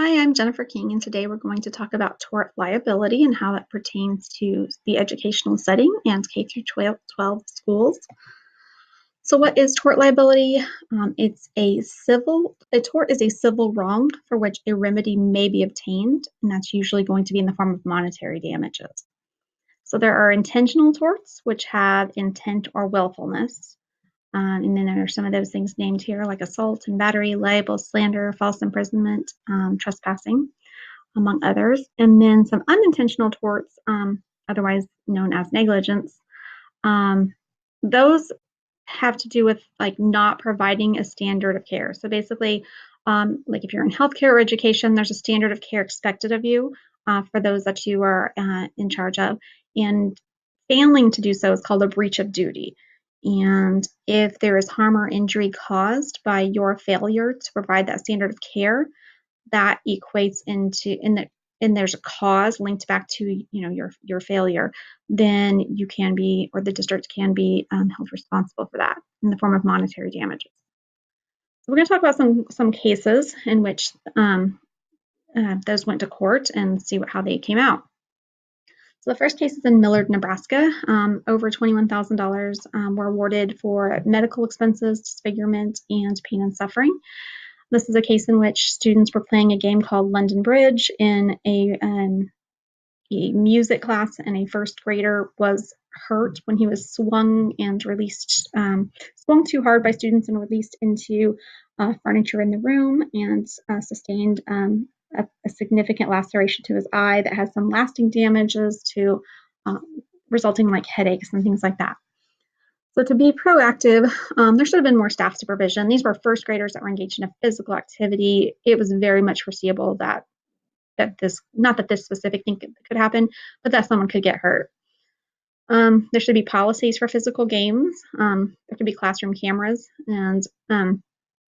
Hi, I'm Jennifer King, and today we're going to talk about tort liability and how that pertains to the educational setting and K through 12 schools. So, what is tort liability? A tort is a civil wrong for which a remedy may be obtained, and that's usually going to be in the form of monetary damages. So, there are intentional torts, which have intent or willfulness. And then there are some of those things named here, like assault and battery, libel, slander, false imprisonment, trespassing, among others. And then some unintentional torts, otherwise known as negligence. Those have to do with like not providing a standard of care. So basically, like if you're in healthcare or education, there's a standard of care expected of you for those that you are in charge of. And failing to do so is called a breach of duty. And if there is harm or injury caused by your failure to provide that standard of care, that equates into and there's a cause linked back to your failure, then you can be, or the district can be, held responsible for that in the form of monetary damages. So we're going to talk about some cases in which those went to court and see how they came out. So the first case is in Millard, Nebraska. Over $21,000 were awarded for medical expenses, disfigurement, and pain and suffering. This is a case in which students were playing a game called London Bridge in a music class, and a first grader was hurt when he was swung too hard by students and released into furniture in the room, and sustained a significant laceration to his eye that has some lasting damages to resulting like headaches and things like that. So to be proactive, there should have been more staff supervision. These were first graders that were engaged in a physical activity. It was very much foreseeable that this, not that this specific thing could happen, but that someone could get hurt. There should be policies for physical games. There could be classroom cameras. And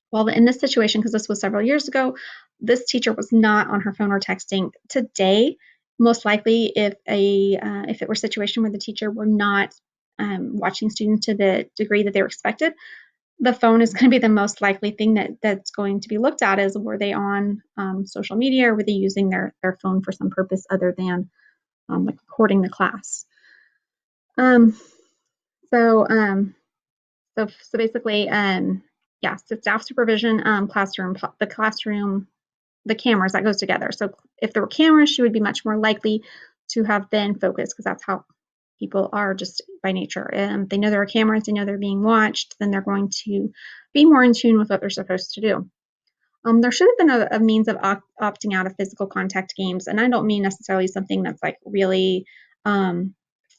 while in this situation, because this was several years ago, this teacher was not on her phone or texting. Today, most likely, if it were a situation where the teacher were not watching students to the degree that they were expected, the phone is going to be the most likely thing that's going to be looked at. Is were they on social media, or were they using their phone for some purpose other than like recording the class? So basically, so staff supervision, the cameras, that goes together. So if there were cameras, she would be much more likely to have been focused, because that's how people are just by nature. They know there are cameras, they know they're being watched, then they're going to be more in tune with what they're supposed to do. There should have been a means of opting out of physical contact games. And I don't mean necessarily something that's like really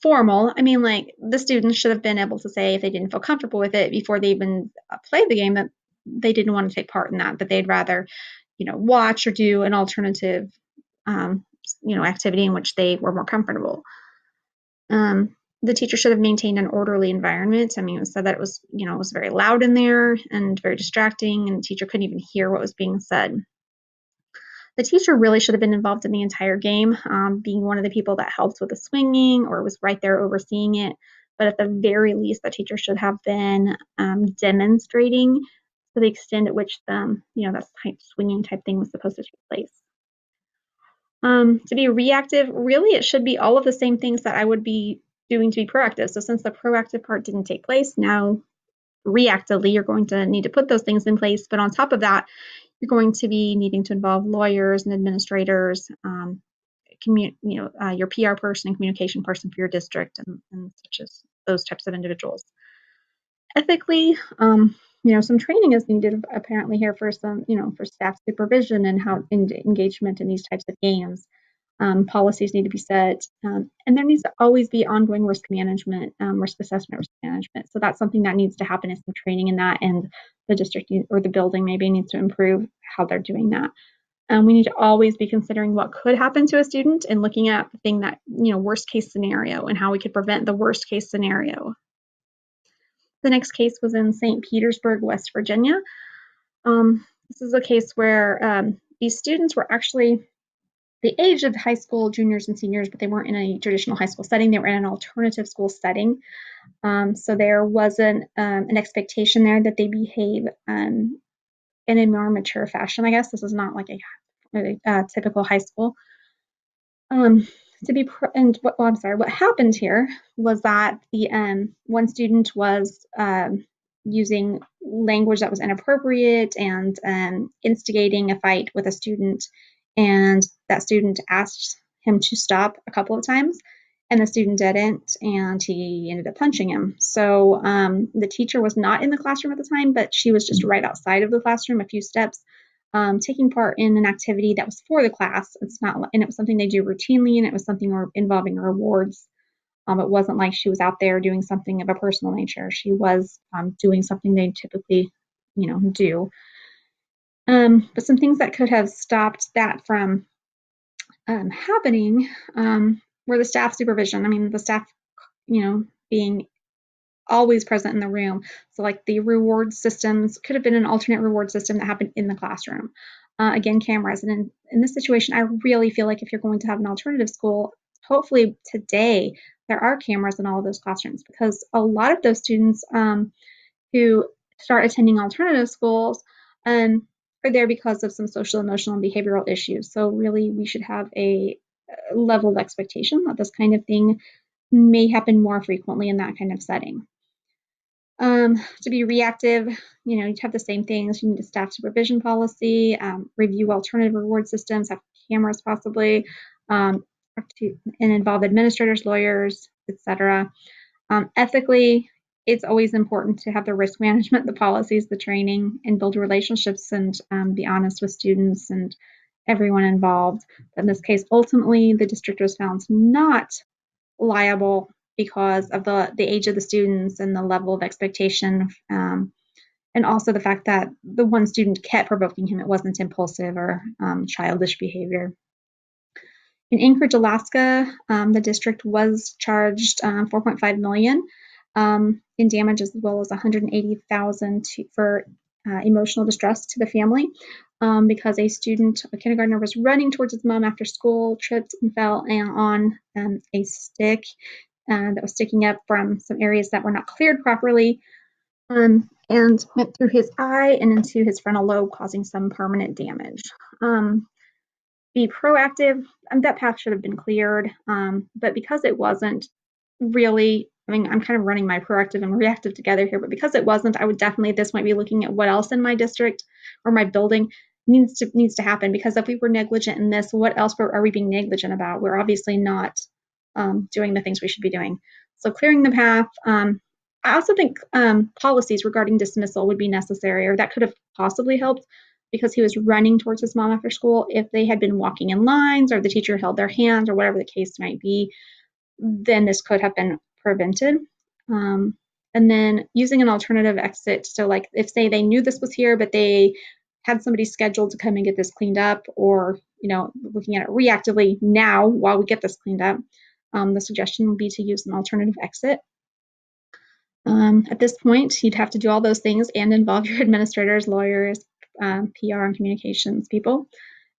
formal. I mean, like the students should have been able to say, if they didn't feel comfortable with it before they even played the game, that they didn't want to take part in that they'd rather, watch or do an alternative, activity in which they were more comfortable. The teacher should have maintained an orderly environment. I mean, it was said that it was, it was very loud in there and very distracting, and the teacher couldn't even hear what was being said. The teacher really should have been involved in the entire game, being one of the people that helped with the swinging or was right there overseeing it. But at the very least, the teacher should have been demonstrating to the extent at which that swinging type thing was supposed to take place. To be reactive, really, it should be all of the same things that I would be doing to be proactive. So since the proactive part didn't take place, now reactively, you're going to need to put those things in place. But on top of that, you're going to be needing to involve lawyers and administrators, your PR person and communication person for your district, and such as those types of individuals. Ethically, some training is needed apparently here for some, for staff supervision and how engagement in these types of games. Policies need to be set, and there needs to always be ongoing risk management, risk assessment, risk management. So that's something that needs to happen, is some training in that, and the district or the building maybe needs to improve how they're doing that. We need to always be considering what could happen to a student and looking at the thing that, worst case scenario, and how we could prevent the worst case scenario. The next case was in St. Petersburg, West Virginia. This is a case where these students were actually the age of high school juniors and seniors, but they weren't in a traditional high school setting. They were in an alternative school setting. So there wasn't an expectation there that they behave in a more mature fashion, I guess. This is not like a a typical high school. What happened here was that the one student was using language that was inappropriate and instigating a fight with a student, and that student asked him to stop a couple of times, and the student didn't, and he ended up punching him. So the teacher was not in the classroom at the time, but she was just right outside of the classroom, a few steps, taking part in an activity that was for the class. And it was something they do routinely, and it was something involving rewards. It wasn't like she was out there doing something of a personal nature. She was doing something they typically, do. But some things that could have stopped that from happening were the staff supervision. I mean, the staff, being always present in the room. So like the reward systems could have been an alternate reward system that happened in the classroom. Again, cameras. And in this situation, I really feel like if you're going to have an alternative school, hopefully today there are cameras in all of those classrooms, because a lot of those students who start attending alternative schools are there because of some social, emotional, and behavioral issues. So really, we should have a level of expectation that this kind of thing may happen more frequently in that kind of setting. To be reactive, you'd have the same things. You need a staff supervision policy, review alternative reward systems, have cameras possibly, and involve administrators, lawyers, etc. Ethically, it's always important to have the risk management, the policies, the training, and build relationships and be honest with students and everyone involved. But in this case, ultimately, the district was found not liable because of the age of the students and the level of expectation, and also the fact that the one student kept provoking him. It wasn't impulsive or childish behavior. In Anchorage, Alaska, the district was charged $4.5 million in damage, as well as $180,000 for emotional distress to the family, because a kindergartner, was running towards his mom after school, tripped and fell on a stick that was sticking up from some areas that were not cleared properly, and went through his eye and into his frontal lobe, causing some permanent damage. Be proactive. That path should have been cleared, but because it wasn't really, I'm kind of running my proactive and reactive together here, but because it wasn't, I would definitely at this point be looking at what else in my district or my building needs to happen. Because if we were negligent in this, what else are we being negligent about? We're obviously not doing the things we should be doing. So clearing the path. I also think policies regarding dismissal would be necessary, or that could have possibly helped, because he was running towards his mom after school. If they had been walking in lines, or the teacher held their hands, or whatever the case might be, then this could have been prevented. And then using an alternative exit. So like if, say, they knew this was here, but they had somebody scheduled to come and get this cleaned up, or, looking at it reactively now while we get this cleaned up, the suggestion would be to use an alternative exit. At this point, you'd have to do all those things and involve your administrators, lawyers, PR and communications people.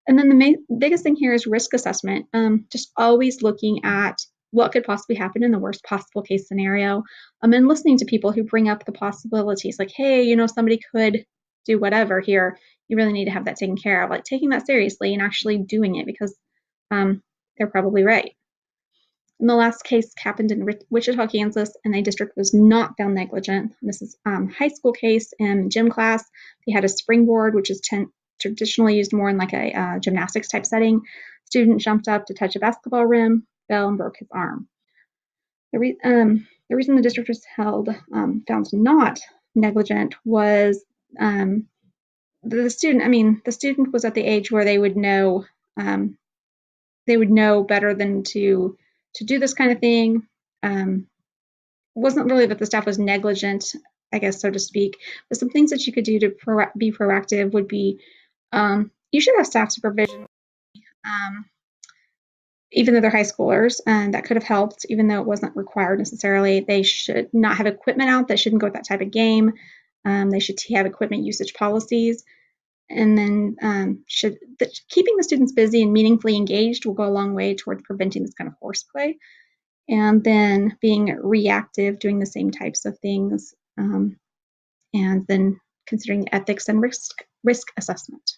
And then the biggest thing here is risk assessment. Just always looking at what could possibly happen in the worst possible case scenario, and listening to people who bring up the possibilities, like, hey, somebody could do whatever here. You really need to have that taken care of, like taking that seriously and actually doing it, because they're probably right. And the last case happened in Wichita, Kansas, and the district was not found negligent. This is a high school case. In gym class, they had a springboard, which is traditionally used more in like a gymnastics type setting. Student jumped up to touch a basketball rim, fell, and broke his arm. The reason the district was found not negligent was the student was at the age where they would know better than to do this kind of thing. Wasn't really that the staff was negligent, I guess, so to speak, but some things that you could do to be proactive would be, you should have staff supervision, even though they're high schoolers, and that could have helped, even though it wasn't required necessarily. They should not have equipment out that shouldn't go with that type of game. They should have equipment usage policies. And then keeping the students busy and meaningfully engaged will go a long way toward preventing this kind of horseplay. And then being reactive, doing the same types of things, and then considering ethics and risk assessment.